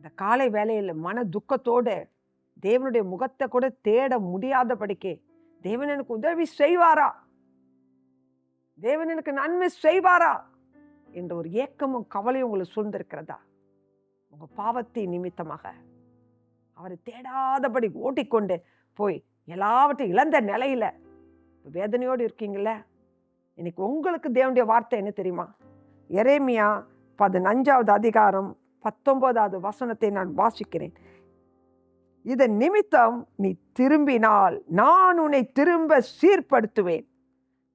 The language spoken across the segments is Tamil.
இந்த காலை வேளையில் மன துக்கத்தோடு தேவனுடைய முகத்தை கூட தேட முடியாதபடிக்கு தேவன் எனக்கு உதவி செய்வாரா, தேவன் எனக்கு நன்மை செய்வாரா என்ற ஒரு ஏக்கமும் கவலையும் உங்களை சூழ்ந்திருக்கிறதா? உங்க பாவத்தின் நிமித்தமாக அவரை தேடாதபடி ஓட்டிக்கொண்டு போய் எல்லாவற்றையும் இழந்த நிலையில வேதனையோடு இருக்கீங்கள, இன்னைக்கு உங்களுக்கு தேவனுடைய வார்த்தை என்ன தெரியுமா? எரேமியா 15வது அதிகாரம் 19வது வசனத்தை நான் வாசிக்கிறேன். இதன் நிமித்தம் நீ திரும்பினால் நான் உன்னை திரும்ப சீர்படுத்துவேன்,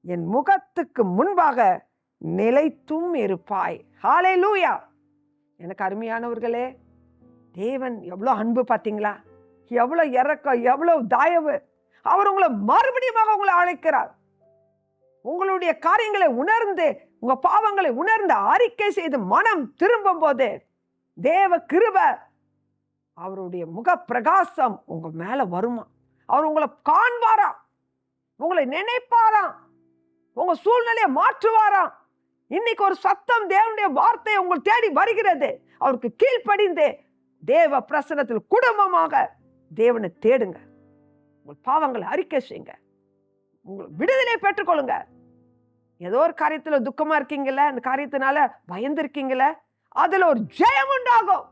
என் முகத்துக்கு முன்பாக நிலைத்தும் இருப்பாய். ஹல்லேலூயா. எனக்கு அருமையானவர்களே, தேவன் எவ்வளோ அன்பு பார்த்தீங்களா? எவ்வளோ இரக்கம், எவ்வளோ தயவு. அவர் உங்களை மறுபடியும் உங்களை அழைக்கிறார். உங்களுடைய காரியங்களை உணர்ந்து, உங்க பாவங்களை உணர்ந்து அறிக்கை செய்து மனம் திரும்பும் போது தேவ கிருபை, அவருடைய முக பிரகாசம் உங்க மேல வருமா. அவர் உங்களை காண்பாராம், உங்களை நினைப்பாராம், உங்க சூழ்நிலையை மாற்றுவாராம். இன்னைக்கு ஒரு சத்தம் தேவனுடைய வார்த்தை உங்களை தேடி வருகிறது. அவருக்கு கீழ்ப்படிந்து தேவ பிரசன்னத்தில் குடும்பமாக தேவனை தேடுங்க. உங்கள் பாவங்களை அறிக்கை செய்யுங்க, உங்களுக்கு விடுதலை பெற்றுக்கொள்ளுங்க. ஏதோ ஒரு காரியத்துல துக்கமா இருக்கீங்கள, அந்த காரியத்தினால பயந்து இருக்கீங்கள, அதுல ஒரு ஜெயம் உண்டாகும்.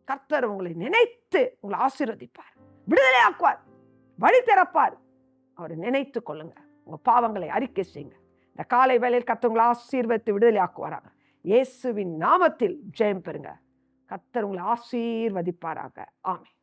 கர்த்தர் உங்களை நினைத்து உங்களை ஆசீர்வதிப்பார், விடுதலை ஆக்குவார், வழி திறப்பார். அவரை நினைத்து கொள்ளுங்க, உங்க பாவங்களை அறிக்கை செய்யுங்க. இந்த காலை வேளையில் கர்த்தர் உங்களை ஆசீர்வதித்து விடுதலை ஆக்குவாராங்க. இயேசுவின் நாமத்தில் ஜெயம் பெறுங்க. கர்த்தர் உங்களை ஆசீர்வதிப்பாராக. ஆமென்.